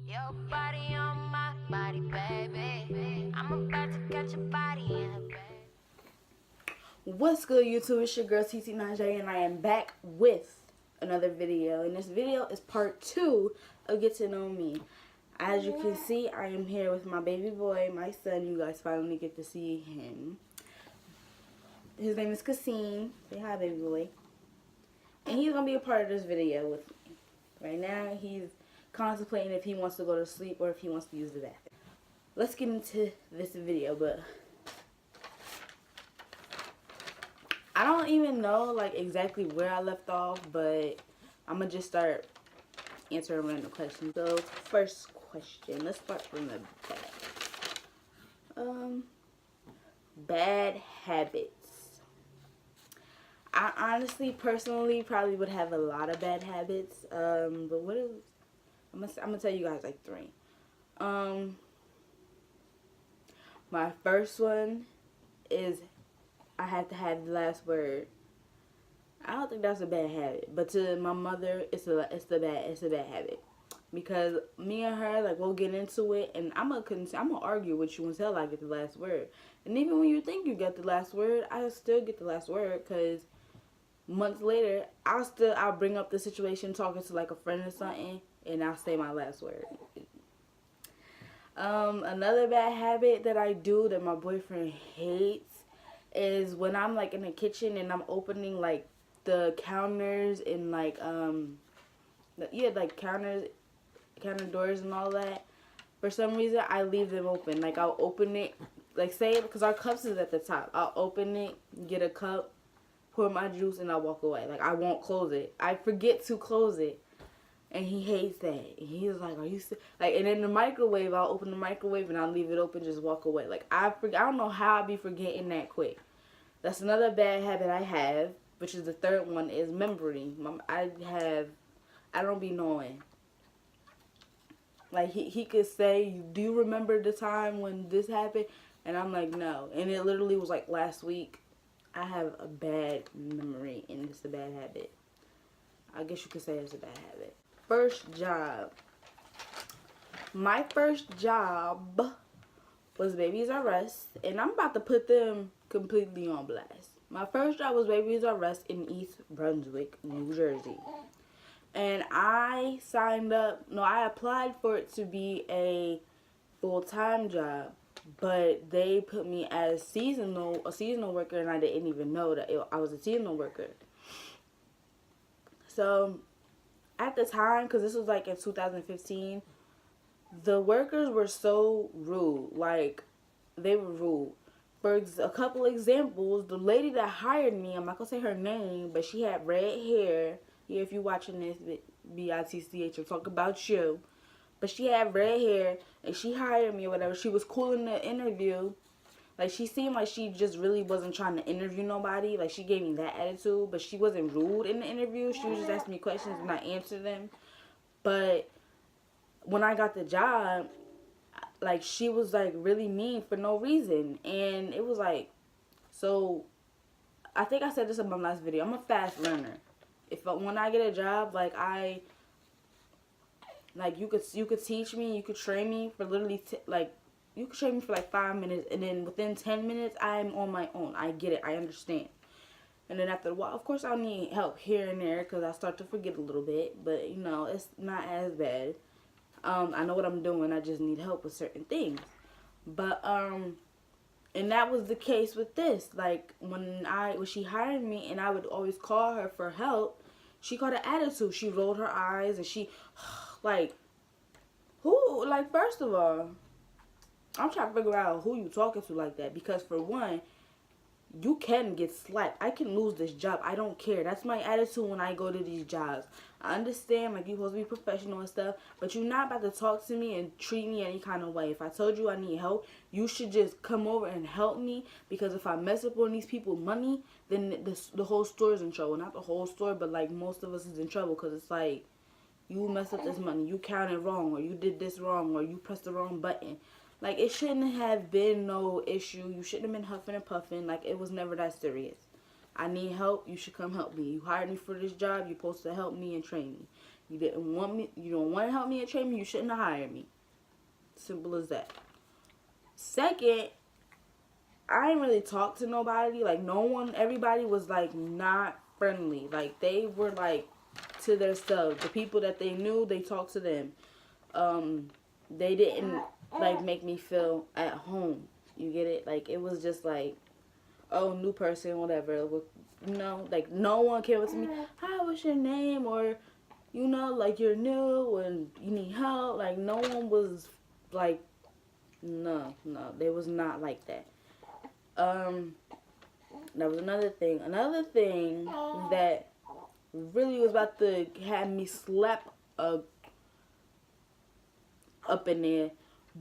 Your body on my body, baby. I'm about to catch your body in a bed. What's good, YouTube? It's your girl TT9J, and I am back with another video. And this video is part 2 of Get to Know Me. As you can see, I am here with my baby boy, my son. You guys finally get to see him. His name is Kasim. Say hi, baby boy. And he's going to be a part of this video with me. Right now, he's contemplating if he wants to go to sleep or if he wants to use the bathroom. Let's get into this video, but I don't even know like exactly where I left off, but I'm gonna just start answering random questions. So first question, let's start from the back. Bad habits. I honestly, personally, probably would have a lot of bad habits. But what is? I'm gonna tell you guys like 3. My first one is I have to have the last word. I don't think that's a bad habit, but to my mother, it's a bad habit, because me and her, like, we'll get into it, and I'm gonna argue with you until I get the last word. And even when you think you get the last word, I still get the last word, because months later, I'll bring up the situation talking to like a friend or something, and I'll say my last word. Another bad habit that I do that my boyfriend hates is when I'm like in the kitchen and I'm opening like the counters and like like counter doors and all that. For some reason, I leave them open. Like, I'll open it, like, say, because our cups is at the top. I'll open it, get a cup, pour my juice, and I'll walk away. Like, I won't close it. I forget to close it. And he hates that. And he's like, are you like, and in the microwave, I'll open the microwave and I'll leave it open, just walk away. Like, I don't know how I'll be forgetting that quick. That's another bad habit I have, which is the third one, is memory. I don't be knowing. Like, he could say, do you remember the time when this happened? And I'm like, no. And it literally was like last week. I have a bad memory, and it's a bad habit. I guess you could say it's a bad habit. First job. My first job was Babies R Us, and I'm about to put them completely on blast. My first job was Babies R Us in East Brunswick, New Jersey. And I I applied for it to be a full-time job, but they put me as a seasonal worker, and I didn't even know that I was a seasonal worker. So at the time, because this was like in 2015, the workers were so rude. Like, they were rude. For a couple examples, the lady that hired me, I'm not going to say her name, but she had red hair. Yeah, if you're watching this, BITCH, I'm talking about you. But she had red hair, and she hired me or whatever. She was cool in the interview. Like, she seemed like she just really wasn't trying to interview nobody. Like, she gave me that attitude, but she wasn't rude in the interview. She was just asking me questions and I answered them. But when I got the job, like, she was, like, really mean for no reason. And it was like, so, I think I said this in my last video. I'm a fast learner. When I get a job, like, you could teach me, you could train me for literally, you could train me for like 5 minutes, and then within 10 minutes, I'm on my own. I get it. I understand. And then after a while, of course, I'll need help here and there because I start to forget a little bit. But, you know, it's not as bad. I know what I'm doing. I just need help with certain things. But, and that was the case with this. Like, when she hired me and I would always call her for help, she got an attitude. She rolled her eyes and she, like, who, like, first of all, I'm trying to figure out who you talking to like that, because for one, you can get slapped. I can lose this job. I don't care. That's my attitude when I go to these jobs. I understand, like, you're supposed to be professional and stuff, but you're not about to talk to me and treat me any kind of way. If I told you I need help, you should just come over and help me, because if I mess up on these people's money, then the whole store's in trouble. Not the whole store, but, like, most of us is in trouble, because it's like, you messed up this money, you counted wrong, or you did this wrong, or you pressed the wrong button. Like, it shouldn't have been no issue. You shouldn't have been huffing and puffing. Like, it was never that serious. I need help. You should come help me. You hired me for this job. You're supposed to help me and train me. You didn't want me. You don't want to help me and train me. You shouldn't have hired me. Simple as that. Second, I didn't really talk to nobody. Like, no one, everybody was, like, not friendly. Like, they were, like, to their self. The people that they knew, they talked to them. They didn't, like, make me feel at home. You get it? Like, it was just, like, oh, new person, whatever. You know, like, no one came up to me, hi, what's your name? Or, you know, like, you're new and you need help. Like, no one was, like, no, they was not like that. That was another thing. Another thing that really was about to have me slap up in there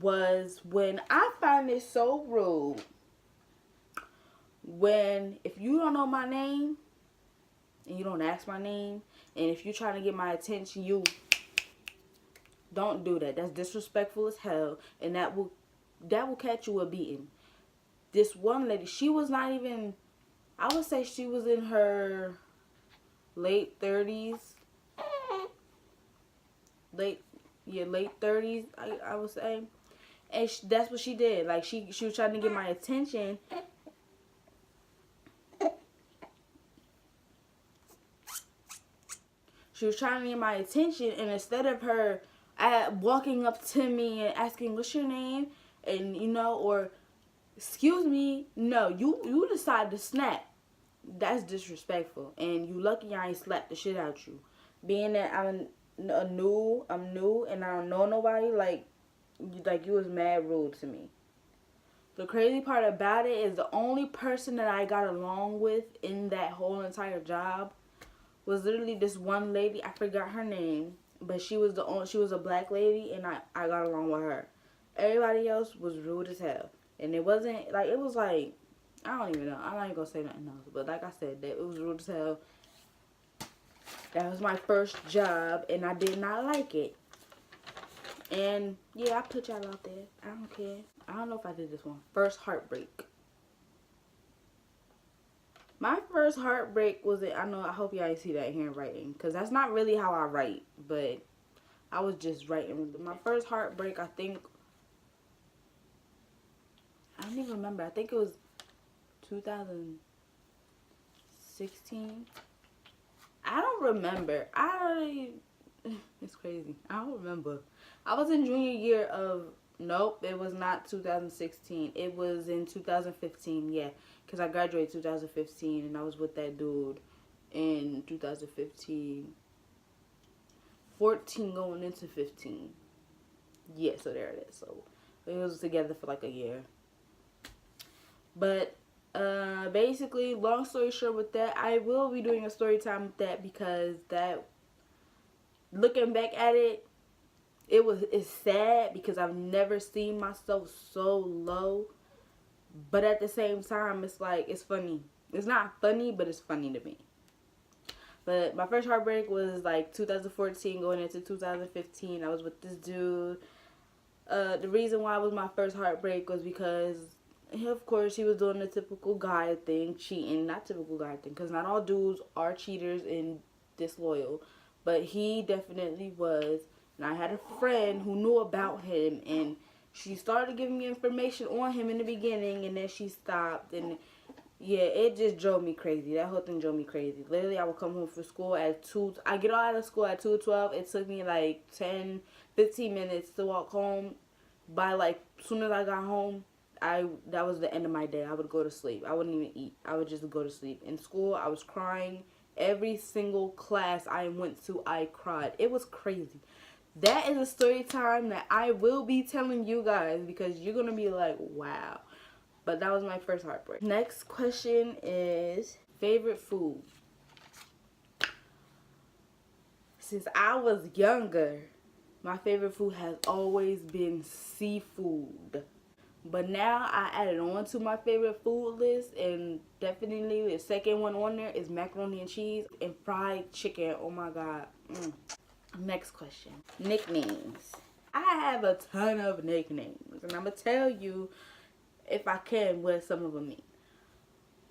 was when I find it so rude when, if you don't know my name and you don't ask my name, and if you're trying to get my attention, you don't do that. That's disrespectful as hell, and that will catch you a beating. This one lady, she was not even, I would say she was in her late 30s. Late 30s, I would say. And that's what she did. Like, she was trying to get my attention. She was trying to get my attention, and instead of her walking up to me and asking, what's your name? And, you know, or, excuse me, no, you decide to snap. That's disrespectful. And you lucky I ain't slapped the shit out you. Being that I'm new, and I don't know nobody, like you was mad rude to me. The crazy part about it is the only person that I got along with in that whole entire job was literally this one lady. I forgot her name, but she was a black lady, and I got along with her. Everybody else was rude as hell. And it wasn't, like, it was like, I don't even know. I'm not even gonna say nothing else. But like I said, that it was rude as hell. That was my first job, and I did not like it. And, yeah, I put y'all out there. I don't care. I don't know if I did this one. First Heartbreak. My first heartbreak was it. I hope y'all see that handwriting, because that's not really how I write, but I was just writing. My first heartbreak, I don't even remember. I think it was 2016. I don't remember. It's crazy. I don't remember. I was in junior year of, nope, it was not 2016. It was in 2015, yeah. Because I graduated 2015, and I was with that dude in 2015. 14 going into 15. Yeah, so there it is. So we was together for like a year. But basically, long story short with that, I will be doing a story time with that, because that, looking back at it, it's sad, because I've never seen myself so low. But at the same time, it's like, it's funny. It's not funny, but it's funny to me. But my first heartbreak was like 2014 going into 2015. I was with this dude. The reason why it was my first heartbreak was because, of course, he was doing the typical guy thing, cheating. Not typical guy thing, because not all dudes are cheaters and disloyal. But he definitely was. And I had a friend who knew about him, and she started giving me information on him in the beginning, and then she stopped. And yeah, it just drove me crazy. That whole thing drove me crazy. Literally, I would come home from school at 2. I get out of school at 2:12. It took me like 10, 15 minutes to walk home. By like, as soon as I got home, that was the end of my day. I would go to sleep. I wouldn't even eat. I would just go to sleep. In school, I was crying. Every single class I went to, I cried. It was crazy. That is a story time that I will be telling you guys, because you're going to be like, wow. But that was my first heartbreak. Next question is favorite food. Since I was younger, my favorite food has always been seafood. But now I added on to my favorite food list, and definitely the second one on there is macaroni and cheese and fried chicken. Oh my God. Next question. Nicknames. I have a ton of nicknames, and I'm going to tell you, if I can, what some of them mean.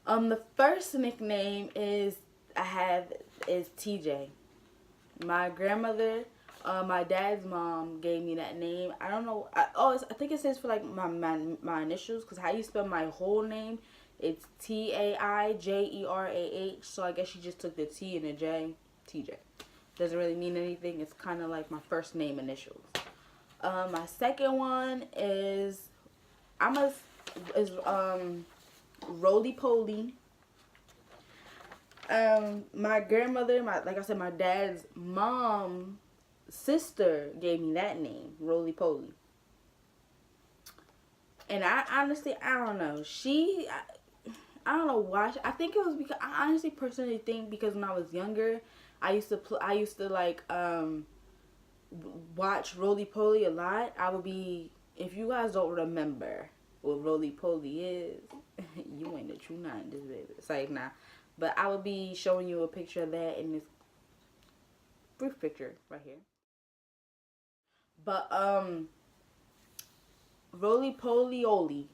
The first nickname is TJ. My grandmother, my dad's mom gave me that name. I don't know. I think it says for like my initials, because how you spell my whole name, it's Taijerah. So I guess she just took the T and the J. TJ. Doesn't really mean anything. It's kind of like my first name initials. My second one is Roly Poly. My grandmother, like I said, my dad's mom, sister gave me that name, Roly Poly. And I honestly, I don't know. I don't know why. I think it was because I honestly personally think because when I was younger, I used to like watch Roly Poly a lot. I would be, if you guys don't remember what Roly Poly is, you ain't the true 90s, baby. It's like, nah. But I will be showing you a picture of that in this brief picture right here. But Roly Poly Oly.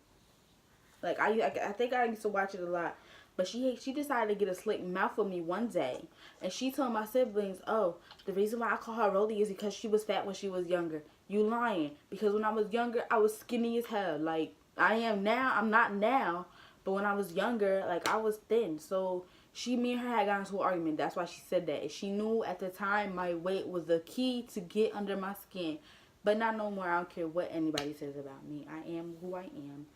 Like I think I used to watch it a lot. But she decided to get a slick mouth with me one day, and she told my siblings, "Oh, the reason why I call her Roly is because she was fat when she was younger." You lying? Because when I was younger, I was skinny as hell. Like I am now. I'm not now, but when I was younger, like I was thin. So me and her had gotten into an argument. That's why she said that. And she knew at the time my weight was the key to get under my skin, but not no more. I don't care what anybody says about me. I am who I am.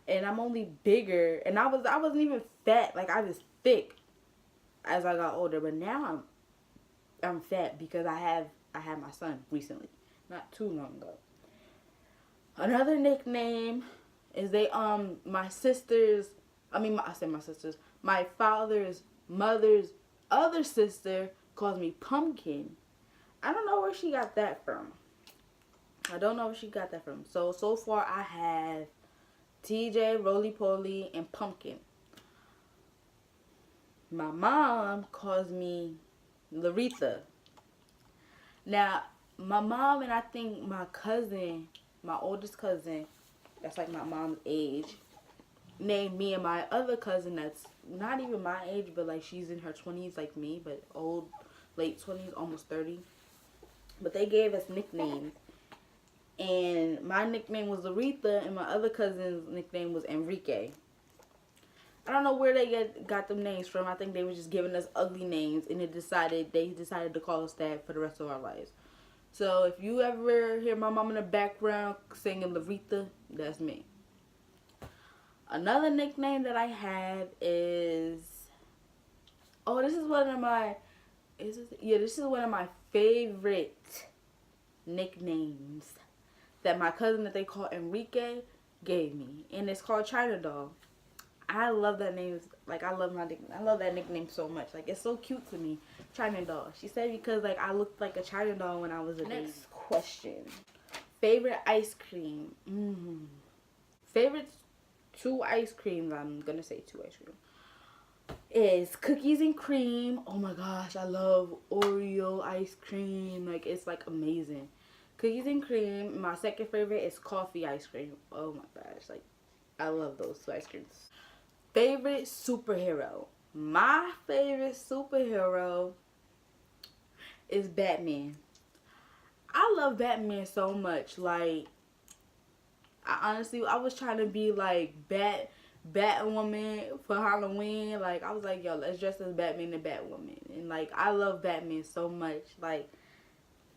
And I'm only bigger, and I wasn't even fat, like I was thick as I got older, but now I'm fat because I had my son recently, not too long ago. Another nickname is my sisters, I said my sisters, my father's mother's other sister calls me Pumpkin. I don't know where she got that from. So far I have TJ, Roly Poly, and Pumpkin. My mom calls me Laretha. Now, my mom and I think my cousin, my oldest cousin, that's like my mom's age, named me and my other cousin that's not even my age, but like she's in her 20s like me, but old, late 20s, almost 30. But they gave us nicknames. And my nickname was Laretha, and my other cousin's nickname was Enrique. I don't know where they got them names from. I think they were just giving us ugly names, and they decided to call us that for the rest of our lives. So if you ever hear my mom in the background singing Laretha, that's me. Another nickname that I have is, this is one of my favorite nicknames that my cousin that they call Enrique gave me, and it's called China Doll. I love that name. Like I love that nickname so much. Like it's so cute to me, China Doll. She said because like I looked like a China doll when I was a baby. Next question: favorite ice cream. Favorite two ice creams. I'm gonna say two ice cream. Is cookies and cream. Oh my gosh, I love Oreo ice cream. Like it's like amazing. Cookies and cream. My second favorite is coffee ice cream. Oh my gosh, like I love those two ice creams. Favorite superhero. My favorite superhero is Batman. I love Batman so much. Like I was trying to be like Batwoman for Halloween. Like I was like, yo, let's dress as Batman and Batwoman. And like I love Batman so much. Like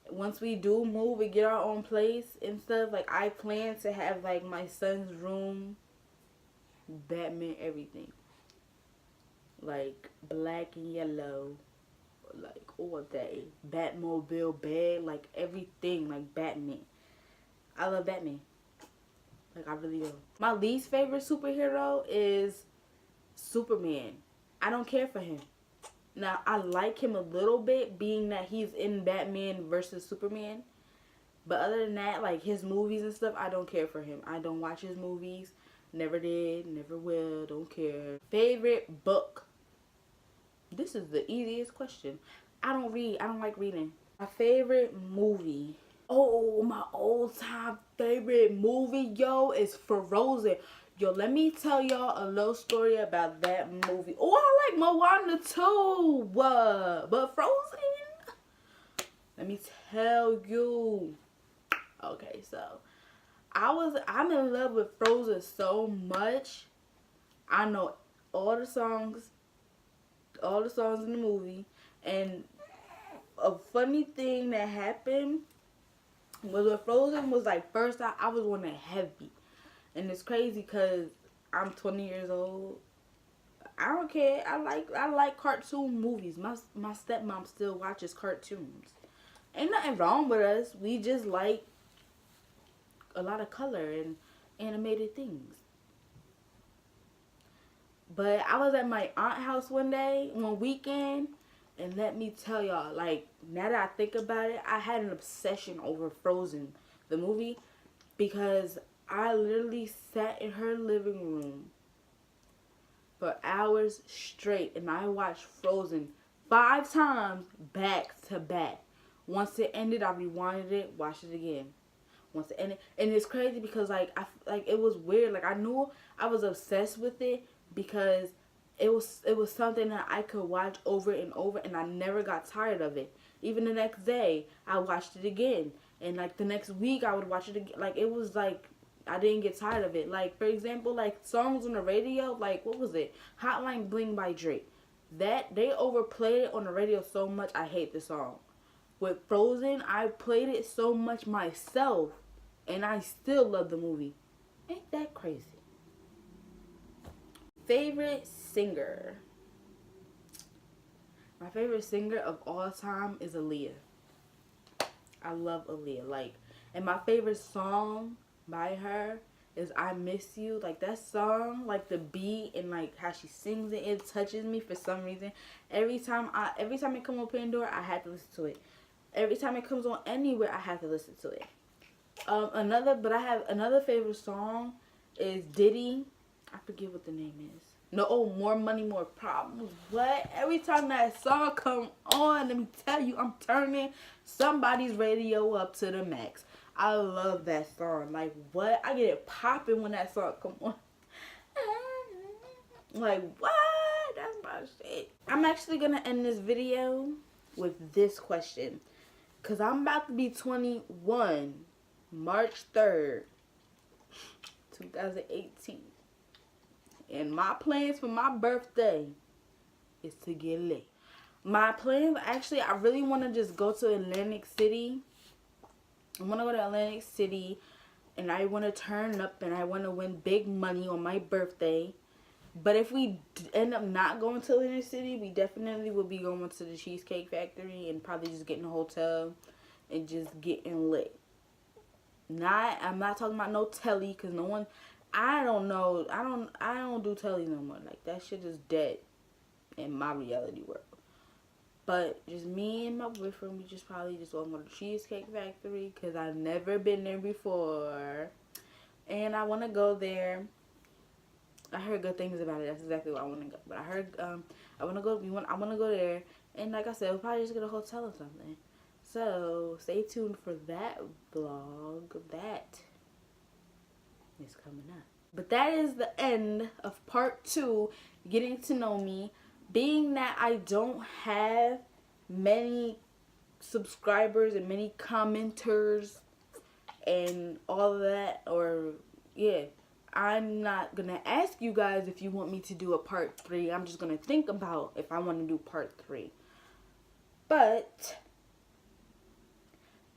once we do move and get our own place and stuff, like I plan to have like my son's room Batman everything, like black and yellow, like all day Batmobile bed, like everything, like Batman. I love Batman, like I really do. My least favorite superhero is Superman. I don't care for him. Now, I like him a little bit, being that he's in Batman versus Superman. But other than that, like his movies and stuff, I don't care for him. I don't watch his movies. Never did, never will, don't care. Favorite book. This is the easiest question. I don't read. I don't like reading. My favorite movie. Oh, my all-time favorite movie, yo, is Frozen. Yo, let me tell y'all a little story about that movie. Oh, I like Moana too. But Frozen, Let me tell you. Okay, so I'm in love with Frozen so much. I know all the songs, in the movie. And a funny thing that happened was when Frozen was like first out, I was on a heavy. And it's crazy because I'm 20 years old. I don't care. I like cartoon movies. My stepmom still watches cartoons. Ain't nothing wrong with us. We just like a lot of color and animated things. But I was at my aunt's house one weekend, and let me tell y'all, like, now that I think about it, I had an obsession over Frozen, the movie, because I literally sat in her living room for hours straight, and I watched Frozen 5 times back to back. Once it ended, I rewinded it, watched it again. Once it ended, and it's crazy because like it was weird. Like I knew I was obsessed with it because it was something that I could watch over and over, and I never got tired of it. Even the next day, I watched it again, and like the next week, I would watch it again. Like it was like I didn't get tired of it. Like for example, like songs on the radio, like what was it? Hotline Bling by Drake. That they overplayed it on the radio so much, I hate the song. With Frozen, I played it so much myself, and I still love the movie. Ain't that crazy? Favorite singer. My favorite singer of all time is Aaliyah. I love Aaliyah. Like, and my favorite song by her is I Miss You. Like that song, like the beat and like how she sings it, it touches me for some reason. Every time it comes on Pandora, I have to listen to it. Every time it comes on anywhere, I have to listen to it. I have another favorite song is Diddy. I forget what the name is. No, oh, More Money, More Problems. What? Every time that song come on, let me tell you, I'm turning somebody's radio up to the max. I love that song. Like, what? I get it popping when that song come on. Like, what? That's my shit. I'm actually going to end this video with this question. Because I'm about to be 21 March 3rd, 2018. And my plans for my birthday is to get lit. My plans, actually, I really want to just go to Atlantic City. I want to go to Atlantic City, and I want to turn up, and I want to win big money on my birthday. But if we end up not going to Atlantic City, we definitely will be going to the Cheesecake Factory and probably just getting a hotel and just getting lit. I'm not talking about no telly, because no one, I don't know, I don't do telly no more. Like, that shit is dead in my reality world. But just me and my boyfriend, we just probably just want to go to the Cheesecake Factory, because I've never been there before. And I want to go there. I heard good things about it. That's exactly why I want to go. But I heard, I want to go there. And like I said, we'll probably just get a hotel or something. So, stay tuned for that vlog. That is coming up. But that is the end of part 2, getting to know me. Being that I don't have many subscribers and many commenters and all of that, or, yeah, I'm not going to ask you guys if you want me to do a part 3. I'm just going to think about if I want to do part 3. But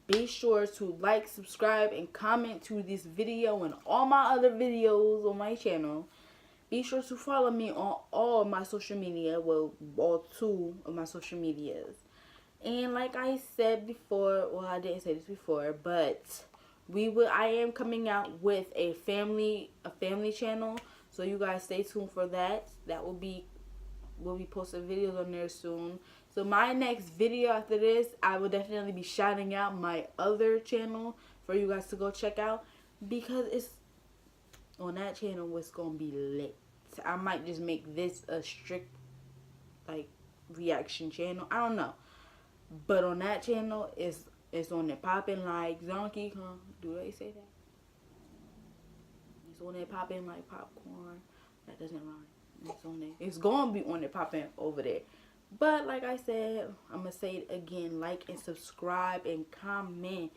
be sure to like, subscribe, and comment to this video and all my other videos on my channel. Be sure to follow me on all my social media. Well, all 2 of my social medias. And like I said before, well, I didn't say this before, but I am coming out with a family channel. So you guys stay tuned for that. We'll be posting videos on there soon. So my next video after this, I will definitely be shouting out my other channel for you guys to go check out, because it's on that channel it's gonna be lit. I might just make this a strict like reaction channel. I don't know, but on that channel it's on there popping like Donkey Kong. Do they say that? It's on there popping like popcorn. That doesn't rhyme. It's on there. It's gonna be on there popping over there. But like I said, I'm gonna say it again: like and subscribe and comment.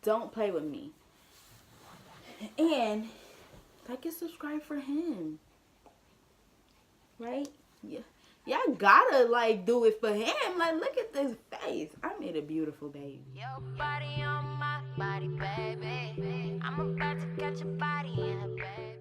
Don't play with me. And like and subscribe for him, right? Yeah. Y'all gotta like do it for him. Like, look at this face. I made a beautiful baby. Your body on my body, baby. I'm about to catch a body in a baby.